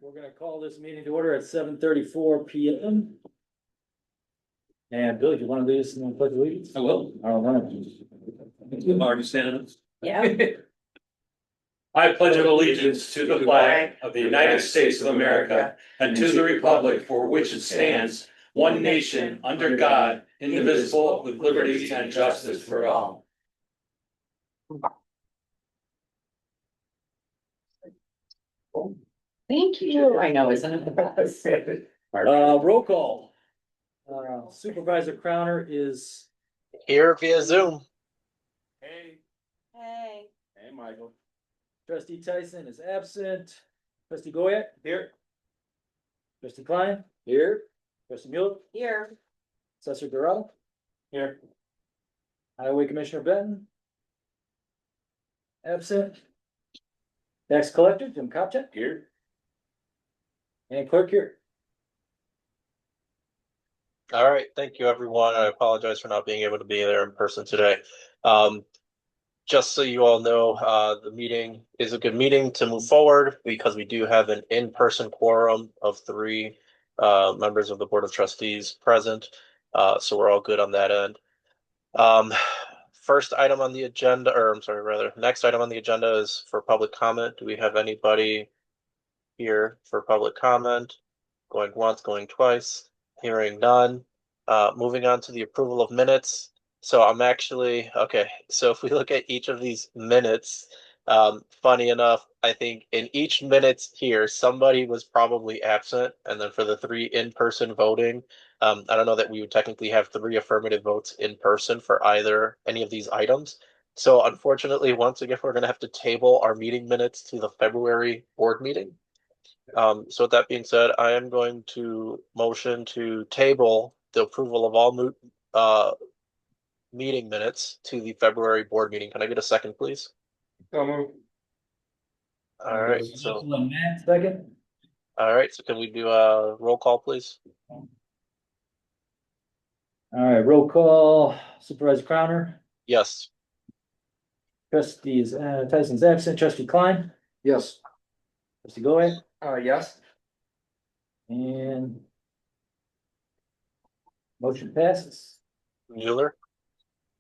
we're gonna call this meeting to order at 7:34 p.m. And Bill, do you want to lead us in the pledge of allegiance? I will. All right. Already standing. Yeah. I pledge allegiance to the flag of the United States of America and to the republic for which it stands, one nation, under God, indivisible, with liberty and justice for all. Thank you. I know, isn't it the best? Roll call. Supervisor Crowner is. Here via Zoom. Hey. Hey. Hey, Michael. Trustee Tyson is absent. Trustee Goyak? Here. Trustee Klein? Here. Trustee Mueller? Here. Assessor Durrell? Here. Highway Commissioner Benton? Absent. Tax Collector Jim Kopchak? Here. And Clerk here. All right, thank you, everyone. I apologize for not being able to be there in person today. Just so you all know, the meeting is a good meeting to move forward because we do have an in-person quorum of 3 members of the Board of Trustees present. So we're all good on that end. First item on the agenda, or I'm sorry, rather, next item on the agenda is for public comment. Do we have anybody here for public comment? Going once, going twice, hearing none. Moving on to the approval of minutes. So I'm actually, okay, so if we look at each of these minutes, funny enough, I think in each minute here, somebody was probably absent. And then for the 3 in-person voting, I don't know that we would technically have 3 affirmative votes in person for any of these items. So unfortunately, once again, we're gonna have to table our meeting minutes to the February board meeting. So with that being said, I am going to motion to table the approval of all meeting minutes to the February board meeting. Can I get a second, please? So move. All right, so Second. all right, so can we do a roll call, please? All right, roll call. Supervisor Crowner. Yes. Trustees Tyson's absent. Trustee Klein. Yes. Trustee Goyak. Yes. And motion passes. Mueller.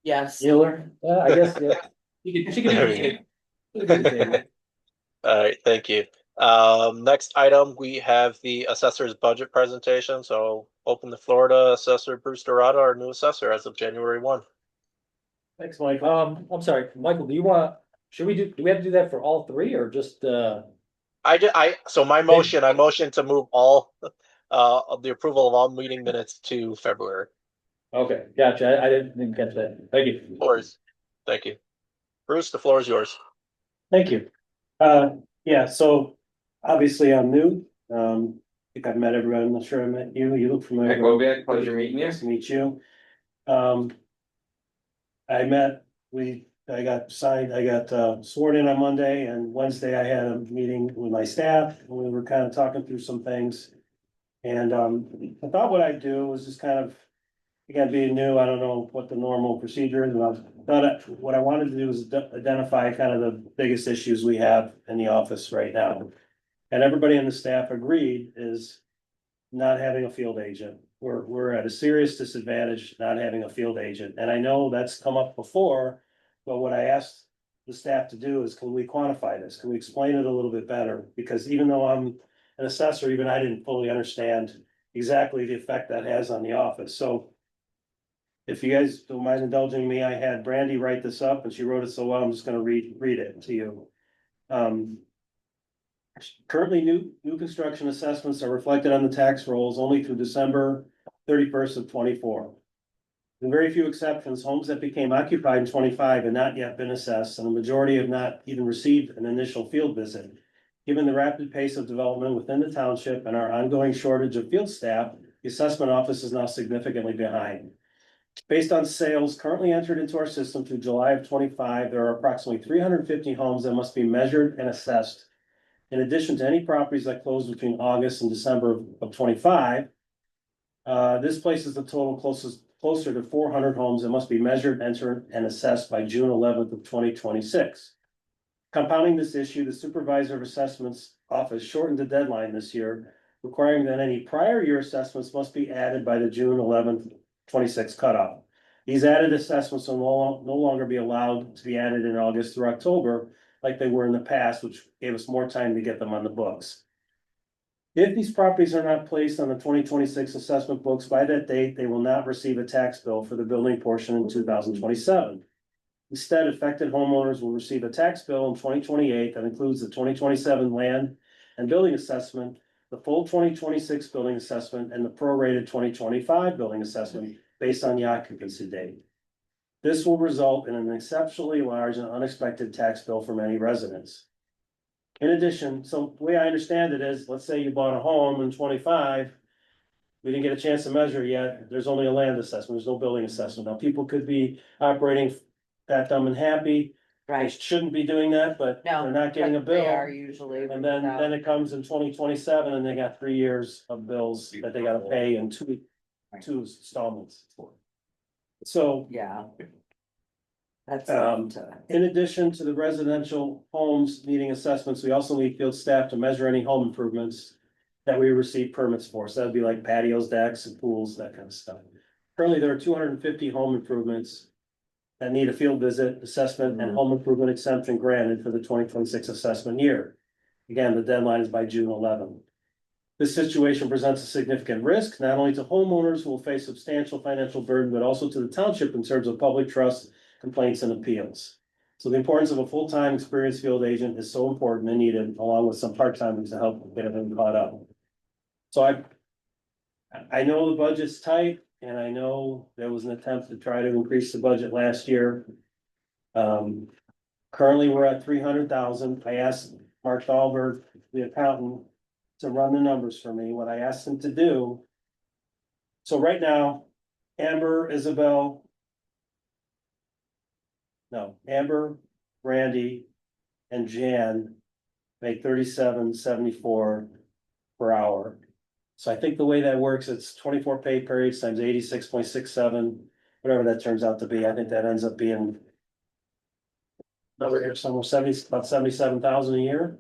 Yes. Mueller, I guess, yeah. She could There we go. All right, thank you. Next item, we have the assessor's budget presentation. So open the floor to Assessor Bruce Dorado, our new assessor as of January 1. Thanks, Mike. I'm sorry, Michael, do we have to do that for all 3 or just, So my motion, I motion to move all of the approval of all meeting minutes to February. Okay, gotcha. I didn't catch that. Thank you. Of course. Thank you. Bruce, the floor is yours. Thank you. Yeah, so obviously I'm new. I think I've met everybody. I'm not sure I met you. You look familiar. Bobiak, pleasure meeting you. Nice to meet you. I got sworn in on Monday, and Wednesday I had a meeting with my staff. And we were kind of talking through some things. And I thought what I'd do was just kind of, again, being new, I don't know what the normal procedure is, and what I wanted to do is identify kind of the biggest issues we have in the office right now. And everybody on the staff agreed is not having a field agent. We're at a serious disadvantage not having a field agent. And I know that's come up before, but what I asked the staff to do is, can we quantify this? Can we explain it a little bit better? Because even though I'm an assessor, even I didn't fully understand exactly the effect that has on the office. So if you guys don't mind indulging me, I had Brandy write this up and she wrote it so well, I'm just gonna read it to you. Currently, new construction assessments are reflected on the tax rolls only through December 31st of 24. With very few exceptions, homes that became occupied in 25 have not yet been assessed, and the majority have not even received an initial field visit. Given the rapid pace of development within the township and our ongoing shortage of field staff, the assessment office is now significantly behind. Based on sales currently entered into our system through July of 25, there are approximately 350 homes that must be measured and assessed. In addition to any properties that closed between August and December of 25, this places the total closer to 400 homes that must be measured, entered, and assessed by June 11th of 2026. Compounding this issue, the supervisor of assessments office shortened the deadline this year, requiring that any prior year assessments must be added by the June 11th, 26 cutoff. These added assessments will no longer be allowed to be added in August through October like they were in the past, which gave us more time to get them on the books. If these properties are not placed on the 2026 assessment books by that date, they will not receive a tax bill for the building portion in 2027. Instead, affected homeowners will receive a tax bill in 2028 that includes the 2027 land and building assessment, the full 2026 building assessment, and the prorated 2025 building assessment based on the occupancy date. This will result in an exceptionally large and unexpected tax bill for many residents. In addition, so the way I understand it is, let's say you bought a home in 25. We didn't get a chance to measure yet. There's only a land assessment. There's no building assessment. Now, people could be operating fat, dumb, and happy. They Right, shouldn't be doing that, but no. they're not getting a but They are bill. usually. And then it comes in 2027 and they got 3 years of bills that they gotta pay in two installments. So Yeah. That's. in addition to the residential homes needing assessments, we also need field staff to measure any home improvements that we receive permits for. So that'd be like patios, decks, and pools, that kind of stuff. Currently, there are 250 home improvements that need a field visit, assessment, and home improvement exemption granted for the 2026 assessment year. Again, the deadline is by June 11th. This situation presents a significant risk, not only to homeowners who will face substantial financial burden, but also to the township in terms of public trust, complaints, and appeals. So the importance of a full-time experienced field agent is so important and needed, along with some part-timers to help get everything caught up. So I know the budget's tight, and I know there was an attempt to try to increase the budget last year. Currently, we're at 300,000. I asked Mark Dahlberg, the accountant, to run the numbers for me, what I asked him to do. So right now, Amber, Randy, and Jan make 37.74 per hour. So I think the way that works, it's 24 pay periods times 86.67, whatever that turns out to be. I think that ends up being over here somewhere about 77,000 a year.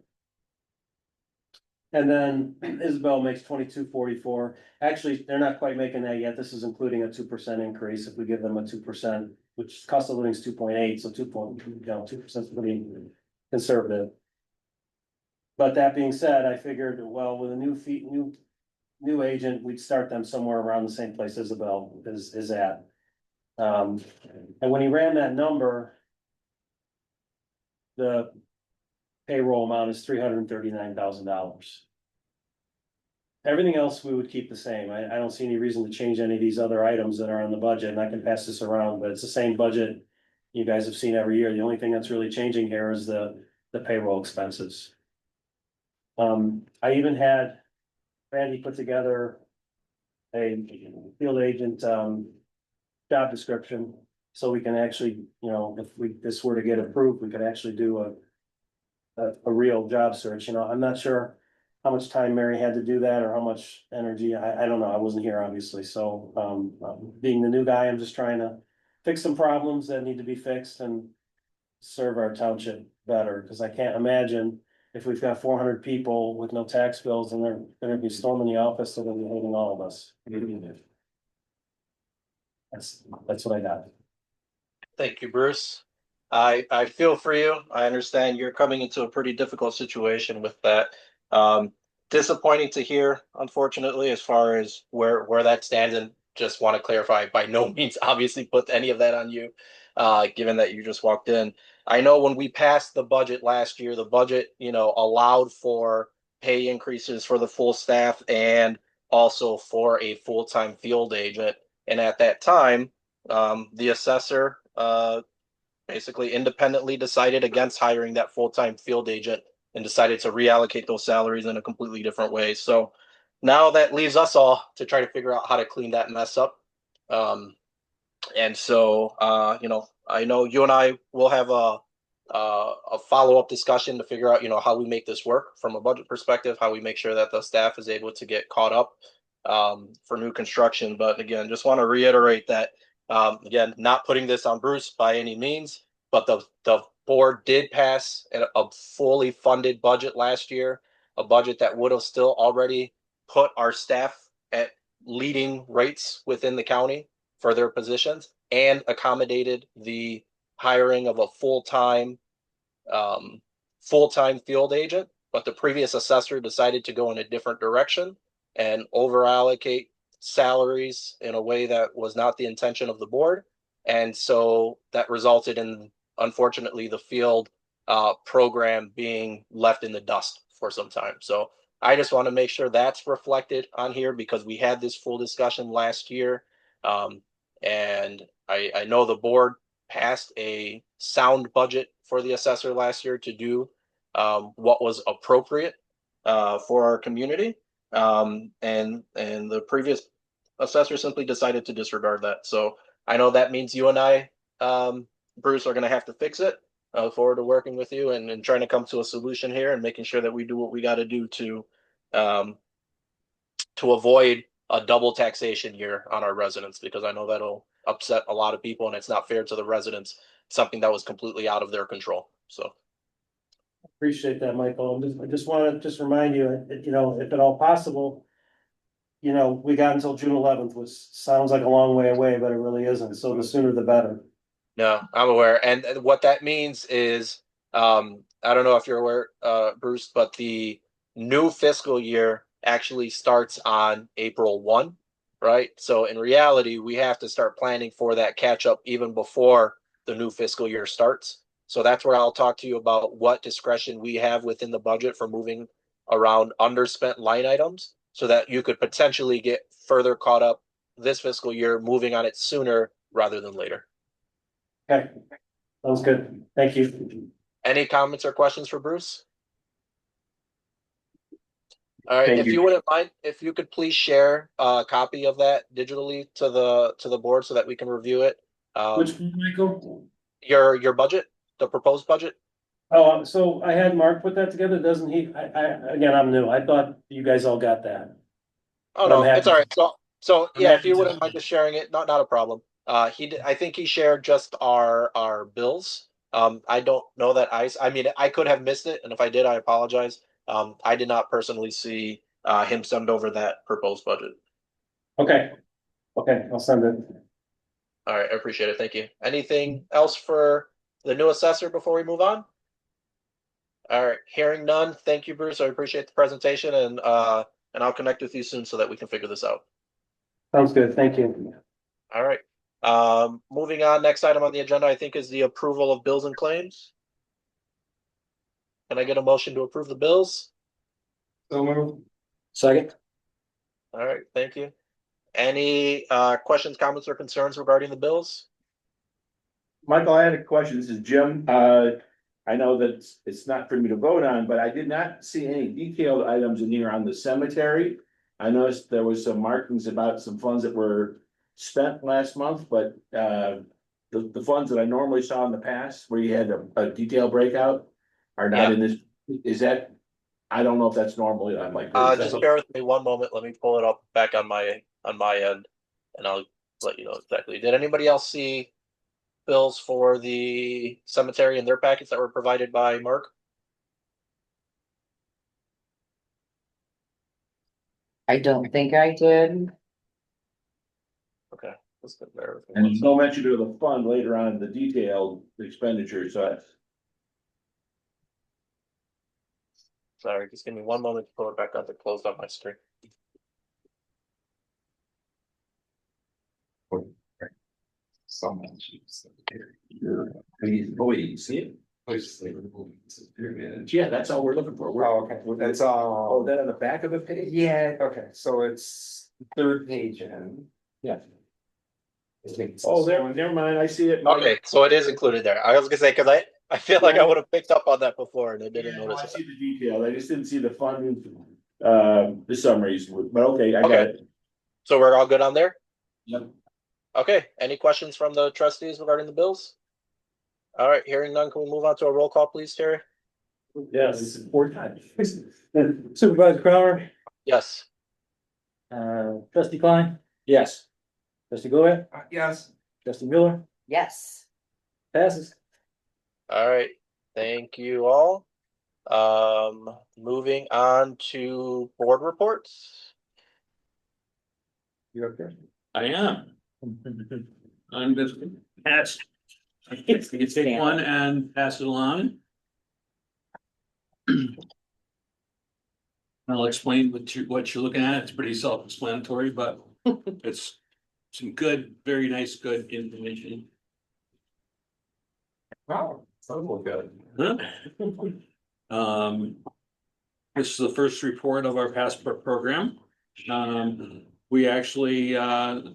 And then Isabel makes 22.44. Actually, they're not quite making that yet. This is including a 2% increase if we give them a 2%, which cost of living is 2.8, so 2% is pretty conservative. But that being said, I figured, well, with a new agent, we'd start them somewhere around the same place Isabel is at. And when he ran that number, the payroll amount is $339,000. Everything else we would keep the same. I don't see any reason to change any of these other items that are on the budget, and I can pass this around, but it's the same budget you guys have seen every year. The only thing that's really changing here is the payroll expenses. I even had Randy put together a field agent job description, so we can actually, if this were to get approved, we could actually do a real job search. I'm not sure how much time Mary had to do that or how much energy. I don't know. I wasn't here, obviously. So being the new guy, I'm just trying to fix some problems that need to be fixed and serve our township better, because I can't imagine if we've got 400 people with no tax bills and they're gonna be storming the office, they're gonna be hating all of us. That's what I got. Thank you, Bruce. I feel for you. I understand you're coming into a pretty difficult situation with that. Disappointing to hear, unfortunately, as far as where that stands, and just want to clarify, by no means obviously put any of that on you, given that you just walked in. I know when we passed the budget last year, the budget, allowed for pay increases for the full staff and also for a full-time field agent. And at that time, the assessor basically independently decided against hiring that full-time field agent and decided to reallocate those salaries in a completely different way. So now that leaves us all to try to figure out how to clean that mess up. And so, I know you and I will have a follow-up discussion to figure out, how we make this work from a budget perspective, how we make sure that the staff is able to get caught up for new construction. But again, just want to reiterate that, again, not putting this on Bruce by any means, but the board did pass a fully funded budget last year. a budget that would have still already put our staff at leading rates within the county for their positions and accommodated the hiring of a full-time field agent, but the previous assessor decided to go in a different direction and over allocate salaries in a way that was not the intention of the board. And so that resulted in, unfortunately, the field program being left in the dust for some time. So I just want to make sure that's reflected on here because we had this full discussion last year. And I know the board passed a sound budget for the assessor last year to do what was appropriate for our community. And the previous assessor simply decided to disregard that. So I know that means you and I, Bruce, are going to have to fix it. I look forward to working with you and trying to come to a solution here and making sure that we do what we got to do to avoid a double taxation year on our residents, because I know that'll upset a lot of people and it's not fair to the residents, something that was completely out of their control. So Appreciate that, Michael. I just want to remind you, you know, if at all possible, you know, we got until June 11th, which sounds like a long way away, but it really isn't. So the sooner the better. no, I'm aware. And what that means is, I don't know if you're aware, Bruce, but the new fiscal year actually starts on April 1, right? So in reality, we have to start planning for that catch up even before the new fiscal year starts. So that's where I'll talk to you about what discretion we have within the budget for moving around underspent line items so that you could potentially get further caught up this fiscal year, moving on it sooner rather than later. Okay, sounds good. Thank you. Any comments or questions for Bruce? All right, Thank if you. you wouldn't mind, if you could please share a copy of that digitally to the board so that we can review it. Which one, Michael? Your budget, the proposed budget. Oh, so I had Mark put that together, doesn't he? Again, I'm new. I thought you guys all got that. Oh But I'm no, it's happy all right. So I'm yeah, if happy you to. wouldn't mind just sharing it, not a problem. He did, I think he shared just our bills. I don't know that I mean, I could have missed it, and if I did, I apologize. I did not personally see him send over that proposed budget. Okay, I'll send it. All right, I appreciate it. Thank you. Anything else for the new assessor before we move on? All right, hearing none. Thank you, Bruce. I appreciate the presentation, and I'll connect with you soon so that we can figure this out. Sounds good. Thank you. All right. Moving on, next item on the agenda, I think, is the approval of bills and claims. Can I get a motion to approve the bills? So moved. Second. All right, thank you. Any questions, comments, or concerns regarding the bills? Michael, I had a question. This is Jim. I know that it's not for me to vote on, but I did not see any detailed items in here on the cemetery. I noticed there was some markings about some funds that were spent last month, but the funds that I normally saw in the past where you had a detailed breakout are not in this. Is that, I don't know if that's normally on my. Just bear with me one moment. Let me pull it up back on my end, and I'll let you know exactly. Did anybody else see bills for the cemetery in their packets that were provided by Mark? I don't think I did. Okay, let's get there. And there's no mention of the fund later on in the detailed expenditure, so that's. Sorry, just give me one moment to pull it back up. It closed up my screen. Oh, you see it? Yeah, that's all we're looking for. Oh, okay, well, that's Oh, all. that on the back of the page? Yeah, okay, so it's the third page in. Yeah. I think it's- Oh, never mind, I see it. Okay, so it is included there. I was gonna say, because I feel like I would have picked up on that before and I didn't I notice see it. the detail, I just didn't see the fund, the summaries, but okay, I got Okay. it. So we're all good on there? Yep. Okay, any questions from the trustees regarding the bills? All right, hearing none, can we move on to a roll call, please, Terry? Yes. Supervisor Crowner, Yes. Trustee Klein, Yes. trustee Goya, Yes, trustee Miller, Yes. passes. All right, thank you all. Moving on to board reports. You're up there. I am. I'm just pass. You can take one and pass it along. I'll explain what you're looking at. It's pretty self-explanatory, but it's some good, very nice, good information. Wow, so good. Huh? This is the first report of our passport program. We actually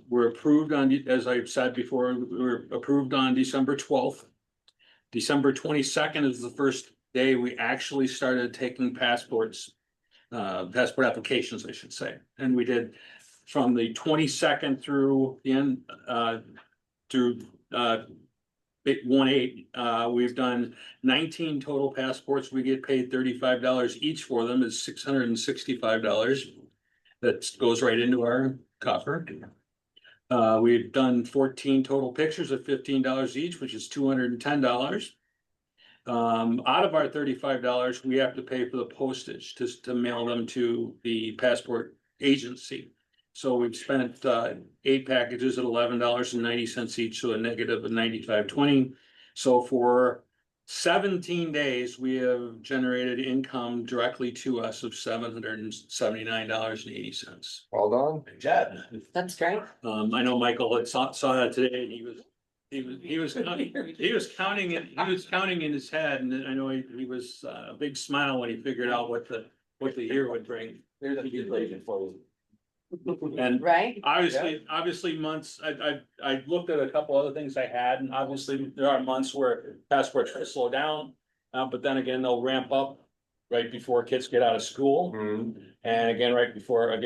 were approved on, as I've said before, we were approved on December 12th. December 22nd is the first day we actually started taking passport applications, I should say. And we did from the 22nd through the end, through 1/8, we've done 19 total passports. We get paid $35 each for them. Is $665. That goes right into our coffer. We've done 14 total pictures at $15 each, which is $210. Out of our $35, we have to pay for the postage to mail them to the passport agency. So we've spent 8 packages at $11.90 each, so a negative of $95.20. So for 17 days, we have generated income directly to us of $779.80. Well done. Good job. That's great. I know Michael had saw that today, and he was counting in his head, and I know he was a big smile when he figured out what the year would bring. There's a good reason for you. And Right? obviously months, I looked at a couple other things I had, and obviously there are months where passports will slow down. But then again, they'll ramp up right before kids get out of school. And again, right before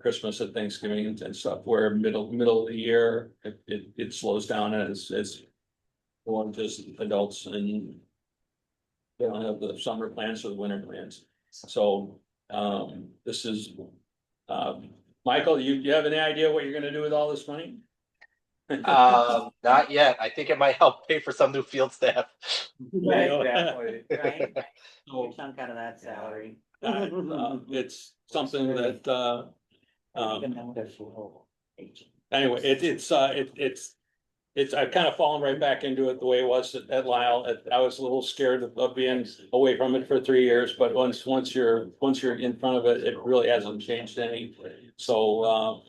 Christmas and Thanksgiving and stuff, where middle of the year, it slows down as one just adults and they don't have the summer plans or the winter plans. So this is Michael, you have any idea what you're gonna do with all this money? Not yet. I think it might help pay for some new field staff. Exactly. Right. So, Chunk out of that salary. it's something that anyway, it's I've kind of fallen right back into it the way it was at Lyle. I was a little scared of being away from it for 3 years, but once you're in front of it, it really hasn't changed any. So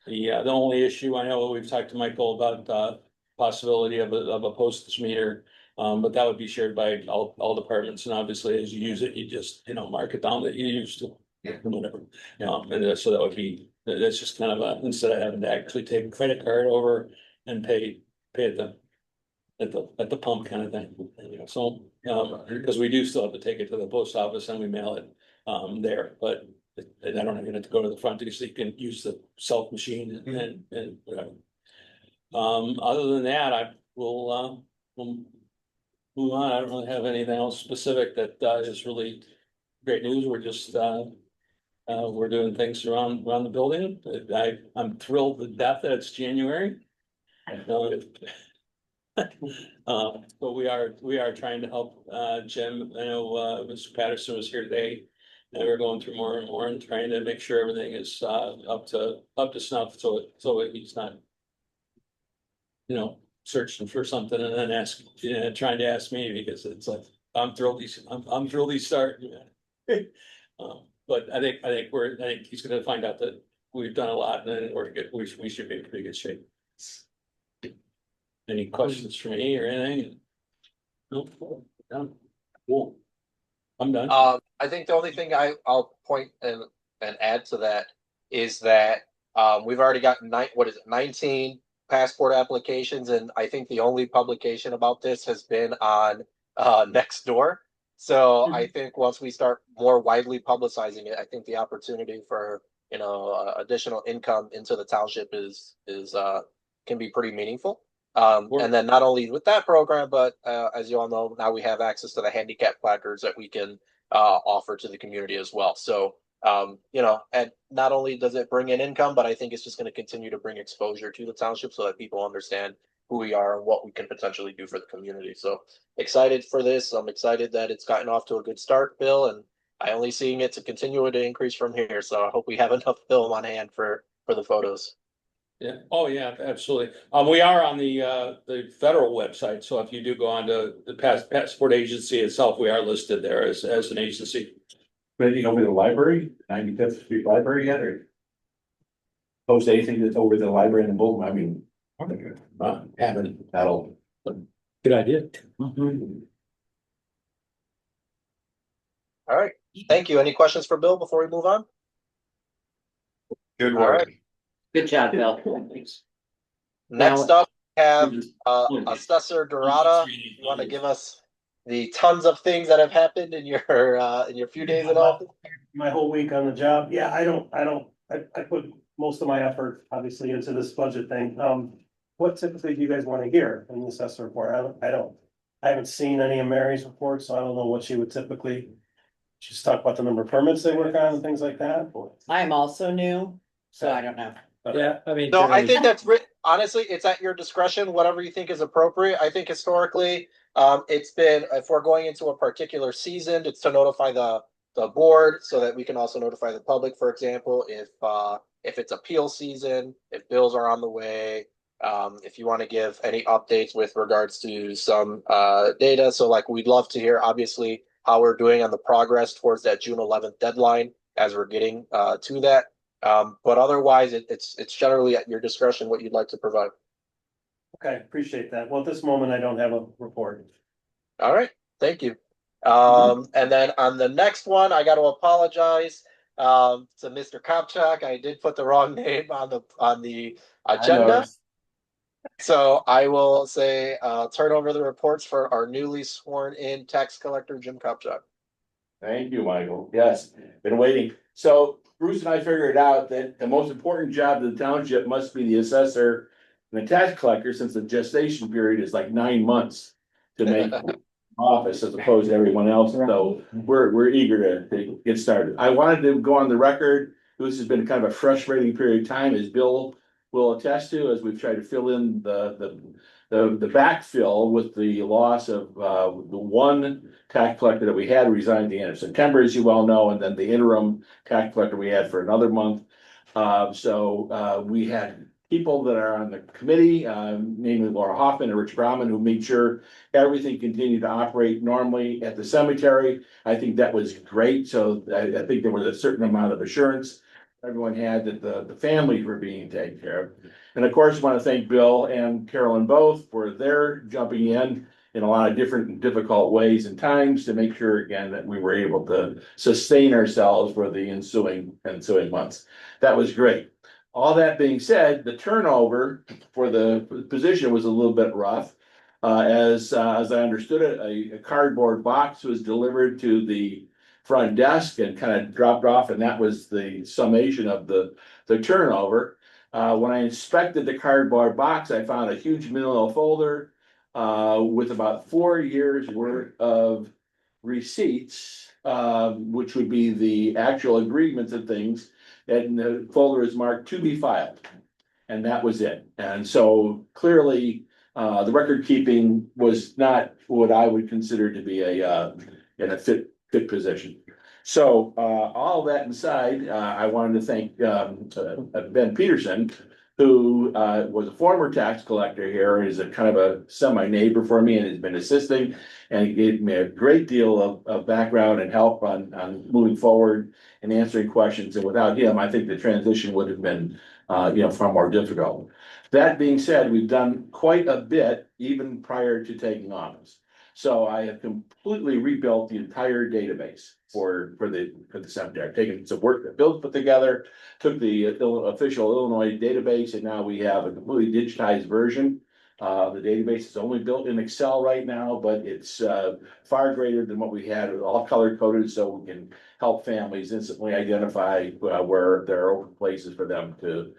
the only issue, I know we've talked to Michael about possibility of a postage meter. But that would be shared by all departments, and obviously as you use it, you just, mark it down that you used to. Whatever, and so that would be, that's just kind of instead of having to actually take a credit card over and pay at the pump kind of thing, so, because we do still have to take it to the post office and we mail it there, but I don't even have to go to the front, so you can use the self machine and whatever. Other than that, I will move on. I don't really have anything else specific that is really great news. We're just we're doing things around the building. I'm thrilled to death that it's January. But we are trying to help Jim. I know Mr. Patterson was here today, and we're going through more and more and trying to make sure everything is up to snuff, so he's not, searching for something and then trying to ask me, because it's like, I'm thrilled he's starting. But I think he's gonna find out that we've done a lot, and then we're good, we should be in pretty good shape. Any questions for me or anything? Nope. Done. Cool. I'm done. I think the only thing I'll point and add to that is that we've already got 19 passport applications, and I think the only publication about this has been on Nextdoor. So I think once we start more widely publicizing it, I think the opportunity for additional income into the township is can be pretty meaningful. And then not only with that program, but as you all know, now we have access to the handicap placards that we can offer to the community as well. So and not only does it bring in income, but I think it's just going to continue to bring exposure to the township so that people understand who we are and what we can potentially do for the community. So excited for this. I'm excited that it's gotten off to a good start, Bill, and I only seeing it to continue to increase from here. So I hope we have enough film on hand for the photos. Yeah, oh, yeah, absolutely. We are on the federal website, so if you do go on to the passport agency itself, we are listed there as an agency. Anything over the library, 95th Street Library yet, or? Post anything that's over the library in the building, I mean. Haven't, that'll. Good idea. All right. Thank you. Any questions for Bill before we move on? Good All right. Good job, Bill. Next up, we have Assessor Dorada. You want to give us the tons of things that have happened in your few days in office? My whole week on the job, yeah, I put most of my effort, obviously, into this budget thing. What typically do you guys want to hear in the assessor report? I haven't seen any of Mary's reports, so I don't know what she would typically. Just talk about the number of permits they work on and things like that. I'm also new, so I don't know. Yeah, I mean. So I generally- think that's honestly, it's at your discretion, whatever you think is appropriate. I think historically, it's been, if we're going into a particular season, it's to notify the board so that we can also notify the public, for example, if it's appeal season, if bills are on the way, if you want to give any updates with regards to some data. So like we'd love to hear obviously how we're doing on the progress towards that June 11th deadline as we're getting to that. But otherwise, it's generally at your discretion what you'd like to provide. Okay, appreciate that. Well, at this moment, I don't have a report. All right, thank you. And then on the next one, I got to apologize to Mr. Kopchak. I did put the wrong name on the agenda. So I will say turn over the reports for our newly sworn in tax collector, Jim Kopchak. Thank you, Michael. Yes, been waiting. So Bruce and I figured out that the most important job of the township must be the assessor and the tax collector, since the gestation period is like 9 months to make office as opposed to everyone else. So we're eager to get started. I wanted to go on the record. This has been kind of a frustrating period of time, as Bill will attest to, as we've tried to fill in the backfill with the loss of the one tax collector that we had resigned at the end of September, as you well know, and then the interim tax collector we had for another month. So we had people that are on the committee, namely Laura Hoffman and Rich Brahman, who made sure everything continued to operate normally at the cemetery. I think that was great. So I think there was a certain amount of assurance everyone had that the families were being taken care of. And of course, I want to thank Bill and Carolyn both for their jumping in a lot of different and difficult ways and times to make sure again that we were able to sustain ourselves for the ensuing months. That was great. All that being said, the turnover for the position was a little bit rough. As I understood it, a cardboard box was delivered to the front desk and kind of dropped off, and that was the summation of the turnover. When I inspected the cardboard box, I found a huge manila folder with about 4 years worth of receipts, which would be the actual agreements and things. And the folder is marked to be filed, and that was it. And so clearly, the record keeping was not what I would consider to be in a fit position. So all that aside, I wanted to thank Ben Peterson, who was a former tax collector here, is a kind of a semi-neighbor for me and has been assisting, and he gave me a great deal of background and help on moving forward and answering questions. And without him, I think the transition would have been far more difficult. That being said, we've done quite a bit even prior to taking office. So I have completely rebuilt the entire database for the cemetery. I've taken some work that Bill put together, took the official Illinois database, and now we have a completely digitized version. The database is only built in Excel right now, but it's far greater than what we had. It was all color coded, so we can help families instantly identify where there are open places for them to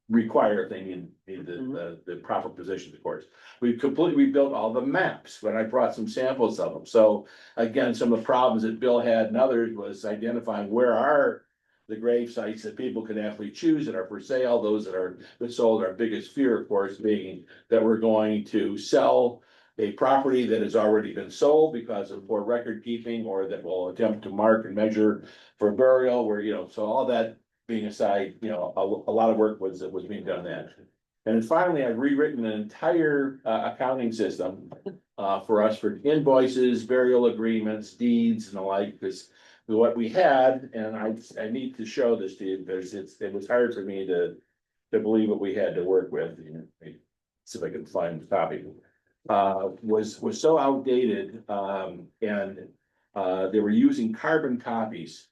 require things in the proper positions, of course. We've completely rebuilt all the maps when I brought some samples of them. So again, some of the problems that Bill had and others was identifying where are the grave sites that people can actually choose that are for sale, those that are sold. Our biggest fear, of course, being that we're going to sell a property that has already been sold because of poor record keeping, or that will attempt to mark and measure for burial, where, so all that being aside, a lot of work was being done on that. And then finally, I've rewritten an entire accounting system for us for invoices, burial agreements, deeds and the like, because what we had, and I need to show this to you, because it was hard for me to believe what we had to work with. See if I can find the copy. Was so outdated, and they were using carbon copies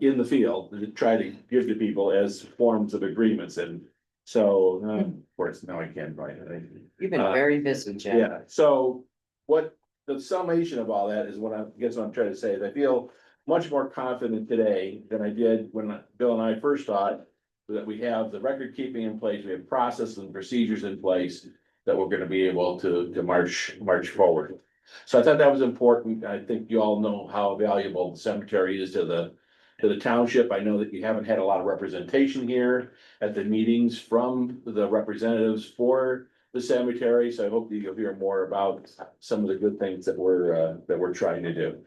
in the field to try to give to people as forms of agreements. And so, of course, now I can't find it. You've been very busy, Jim. Yeah, so what the summation of all that is, what I'm trying to say is I feel much more confident today than I did when Bill and I first thought that we have the record keeping in place, we have processes and procedures in place that we're gonna be able to march forward. So I thought that was important. I think you all know how valuable the cemetery is to the township. I know that you haven't had a lot of representation here at the meetings from the representatives for the cemetery, so I hope that you'll hear more about some of the good things that we're trying to do.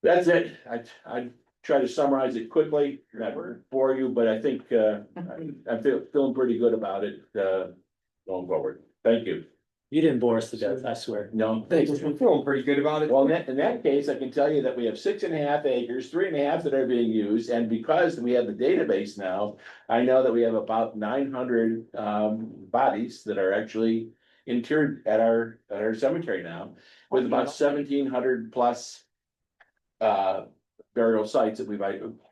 That's it. I try to summarize it quickly, not for you, but I think I'm feeling pretty good about it going forward. Thank you. You didn't bore us to death, I swear. No, Thanks, I'm feeling pretty good about it. well, in that case, I can tell you that we have 6.5 acres, 3.5 that are being used, and because we have the database now, I know that we have about 900 bodies that are actually interred at our cemetery now, with about 1,700 plus burial sites that we've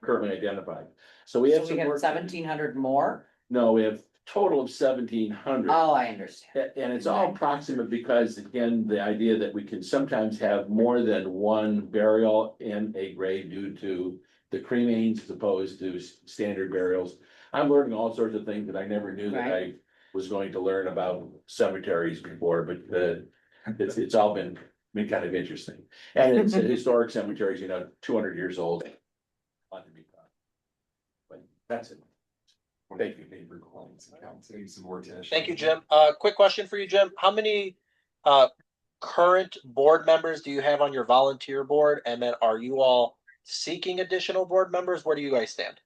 currently identified. So we have So we some have work. 1,700 more? No, we have total of 1,700. Oh, I understand. And it's all proximate because, again, the idea that we can sometimes have more than one burial in a grave due to the cremains as opposed to standard burials. I'm learning all sorts of things that I never knew that I was going to learn about cemeteries before, but it's all been kind of interesting. And it's historic cemeteries, 200 years old. Ought to be fun. But that's it. Thank you. Thank you, Jim. Quick question for you, Jim. How many current board members do you have on your volunteer board? And then are you all seeking additional board members? Where do you guys stand?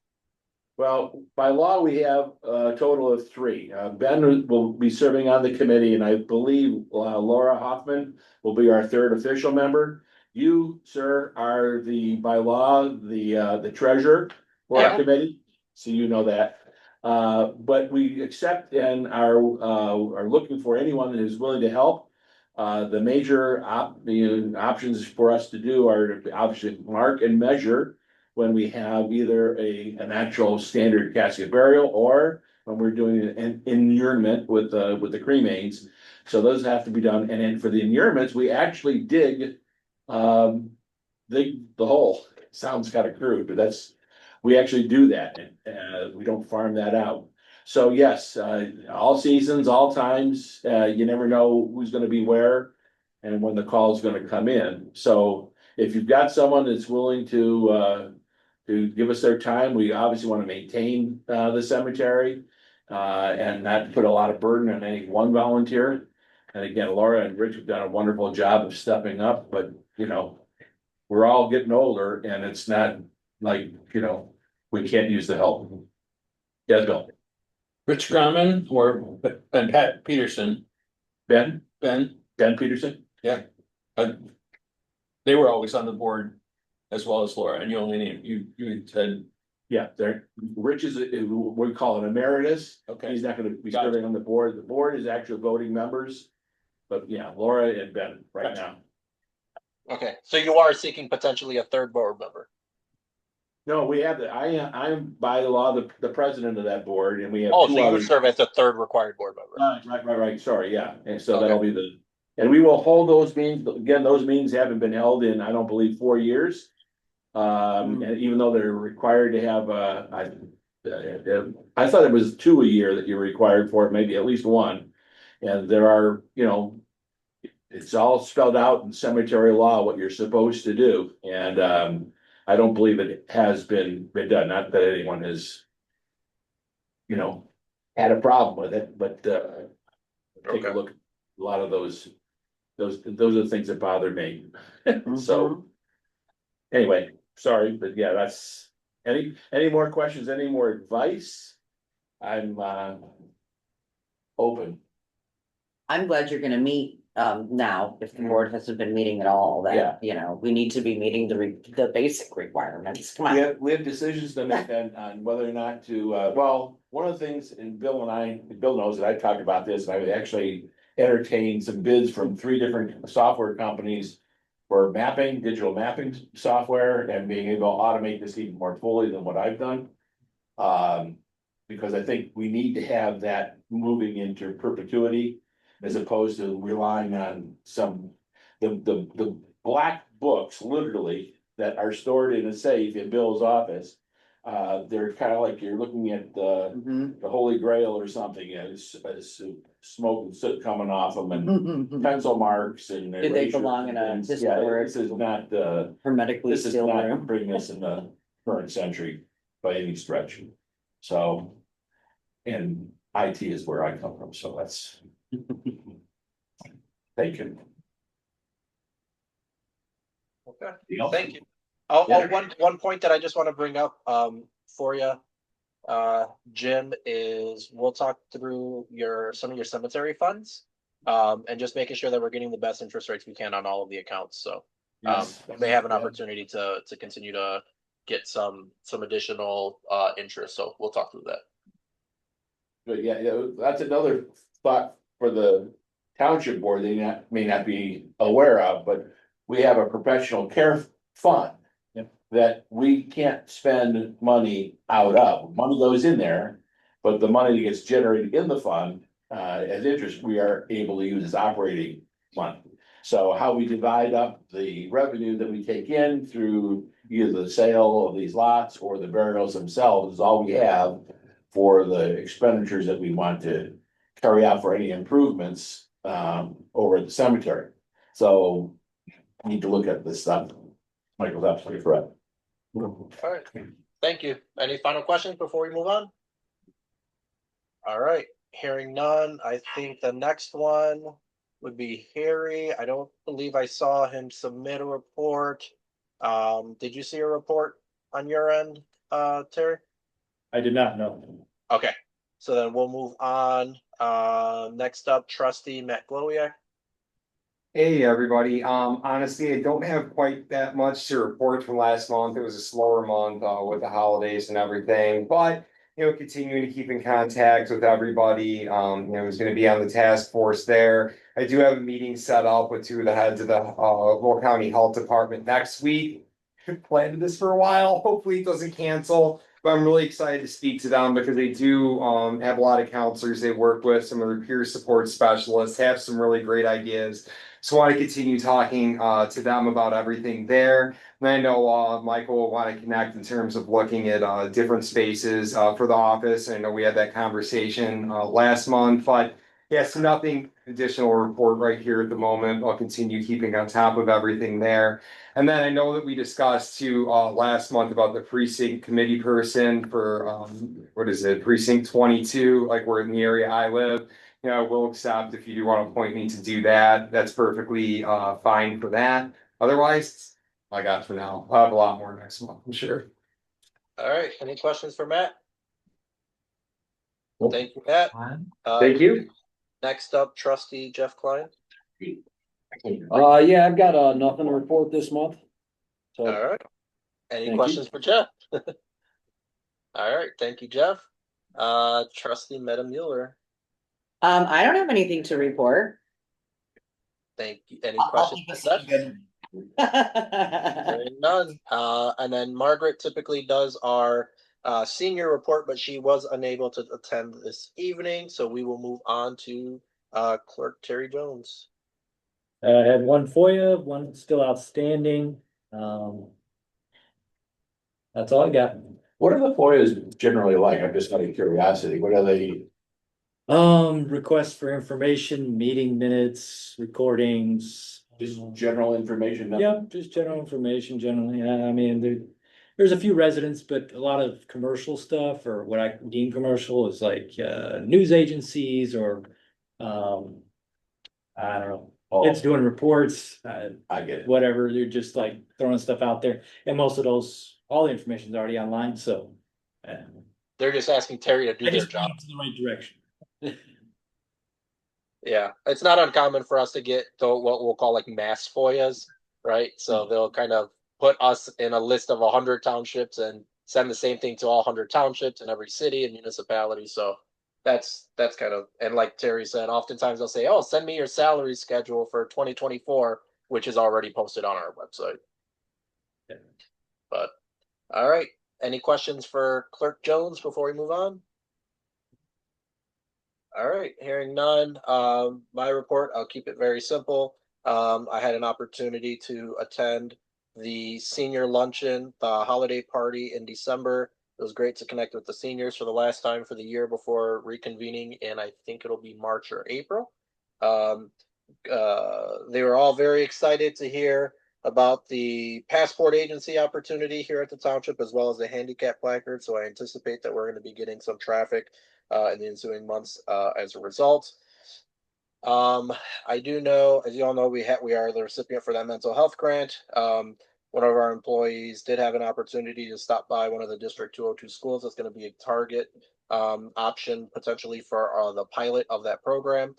Well, by law, we have a total of 3. Ben will be serving on the committee, and I believe Laura Hoffman will be our 3rd official member. You, sir, are by law, the treasurer for our committee, so you know that. But we accept and are looking for anyone that is willing to help. The major options for us to do are to obviously mark and measure when we have either an actual standard casket burial or when we're doing an inurement with the cremains. So those have to be done. And then for the inurements, we actually dig the hole. Sounds kind of crude, but we actually do that, and we don't farm that out. So yes, all seasons, all times, you never know who's gonna be where and when the call is gonna come in. So if you've got someone that's willing to give us their time, we obviously want to maintain the cemetery and not put a lot of burden on any one volunteer. And again, Laura and Rich have done a wonderful job of stepping up, but we're all getting older, and it's not like, we can't use the help. Yes, Bill. Rich Grumman and Pat Peterson. Ben Peterson? They were always on the board as well as Laura, and you only named, you said. Yeah, Rich is, we call it emeritus. Okay. He's not gonna be serving on the board. The board is actual voting members. But yeah, Laura and Ben right now. Okay, so you are seeking potentially a 3rd board member. No, we have I'm by the law, the president of that board, and we have. Oh, 2 so you would others. serve as the 3rd required board member. Right, sorry, yeah, and so Okay. that'll be and we will hold those meetings, again, those meetings haven't been held in, I don't believe, 4 years. And even though they're required to have, I thought it was 2 a year that you're required for, maybe at least 1. And there are, it's all spelled out in cemetery law, what you're supposed to do, and I don't believe it has been done, not that anyone has, you know, had a problem with it, but, take a Okay. look at a lot of those are the things that bother me. So, anyway, sorry, but yeah, that's, any more questions, any more advice? I'm, open. I'm glad you're gonna meet, now, if the board hasn't been meeting at all, Yeah. that, you know, we need to be meeting the basic requirements, come We on. have decisions to make on whether or not to, well, one of the things, and Bill knows that I talked about this, and I actually entertained some bids from 3 different software companies for mapping, digital mapping software, and being able to automate this even more fully than what I've done. Because I think we need to have that moving into perpetuity as opposed to relying on the black books, literally, that are stored in a safe in Bill's office. They're kind of like you're looking at Mhm. the Holy Grail or something, as smoke and soot coming off them and pencil marks and. Do they belong in a erasers and things. Yeah, historic- this is not, Hermetically this is sealed not room. bringing us in the current century by any stretch. So. And IT is where I come from, so that's. Thank you. Okay, Deal? thank you. Yeah. One point that I just want to bring up, for you. Jim, is we'll talk through some of your cemetery funds. And just making sure that we're getting the best interest rates we can on all of the accounts, so. Yes. We may have an Yeah. opportunity to continue to get some additional, interest, so we'll talk through that. But yeah, that's another thought for the township board, they may not be aware of, but we have a professional care fund. Yep. That we can't spend money out of, money goes in there, but the money that gets generated in the fund, as interest, we are able to use as operating money. So how we divide up the revenue that we take in through either the sale of these lots or the burials themselves is all we have for the expenditures that we want to carry out for any improvements, over at the cemetery. So we need to look at this stuff. Michael's absolutely correct. All right, thank you. Any final questions before we move on? All right, hearing none, I think the next one would be Harry. I don't believe I saw him submit a report. Did you see a report on your end, Terry? I did not know. Okay, so then we'll move on. Next up, trustee Matt Glowiak. Hey, everybody. Honestly, I don't have quite that much to report from last month. It was a slower month, with the holidays and everything, but, continuing to keep in contact with everybody. Who's gonna be on the task force there. I do have a meeting set up with 2 of the heads of the, Lowell County Health Department next week. Planned this for a while. Hopefully it doesn't cancel, but I'm really excited to speak to them because they do, have a lot of counselors they work with, some of their peer support specialists, have some really great ideas. So I want to continue talking to them about everything there. And I know Michael will want to connect in terms of looking at different spaces for the office. I know we had that conversation last month, but yeah, so nothing additional report right here at the moment. I'll continue keeping on top of everything there. And then I know that we discussed too last month about the precinct committee person for what is it, precinct 22, like we're in the area I live. We'll accept if you do want to appoint me to do that. That's perfectly fine for that. Otherwise, I got for now. I'll have a lot more next month, I'm sure. All right, any questions for Matt? Thank you, Matt. Thank you. Next up, trustee Jeff Klein. Yeah, I've got nothing to report this month. So, All right. Any Thank questions for Jeff? All right, thank you, Jeff. Trustee Meta Mueller. I don't have anything to report. Thank you. Any I'll questions? keep us for Jeff? good. Hearing none. And then Margaret typically does our senior report, but she was unable to attend this evening, so we will move on to Clerk Terry Jones. I had one FOIA, one still outstanding. That's all I got. What are the FOIAs generally like? I'm just out of curiosity. What are they? Requests for information, meeting minutes, recordings, Just general information. Yeah, just general information generally. I mean, there's a few residents, but a lot of commercial stuff or what I deem commercial is like news agencies or I don't know. It's doing reports, I get it. whatever. They're just like throwing stuff out there. And most of those, all the information's already online, so. They're just asking Terry to do I their just job. point it to the right direction. Yeah, it's not uncommon for us to get to what we'll call like mass FOIAs, right? So they'll kind of put us in a list of 100 townships and send the same thing to all 100 townships in every city and municipality. So that's kind of, and like Terry said, oftentimes they'll say, "Oh, send me your salary schedule for 2024," which is already posted on our website. Yeah. But all right, any questions for Clerk Jones before we move on? All right, hearing none. My report, I'll keep it very simple. I had an opportunity to attend the senior luncheon, the holiday party in December. It was great to connect with the seniors for the last time for the year before reconvening, and I think it'll be March or April. They were all very excited to hear about the passport agency opportunity here at the township, as well as the handicap placard. So I anticipate that we're going to be getting some traffic in the ensuing months as a result. I do know, as you all know, we are the recipient for that mental health grant. One of our employees did have an opportunity to stop by one of the District 202 schools. That's going to be a target option potentially for the pilot of that program.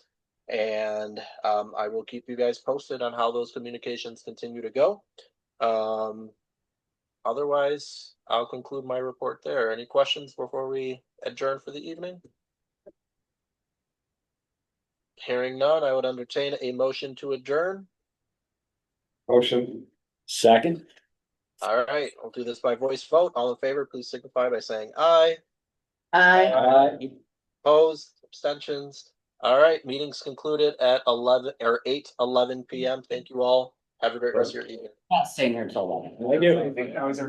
And I will keep you guys posted on how those communications continue to go. Otherwise, I'll conclude my report there. Any questions before we adjourn for the evening? Hearing none, I would entertain a motion to adjourn. Motion. Second. All right, we'll do this by voice vote. All in favor, please signify by saying aye. Opposed, abstentions. All right, meeting's concluded at 8:11 p.m. Thank you all. Have a great rest of your evening. Not staying here until 11. Thank you. I was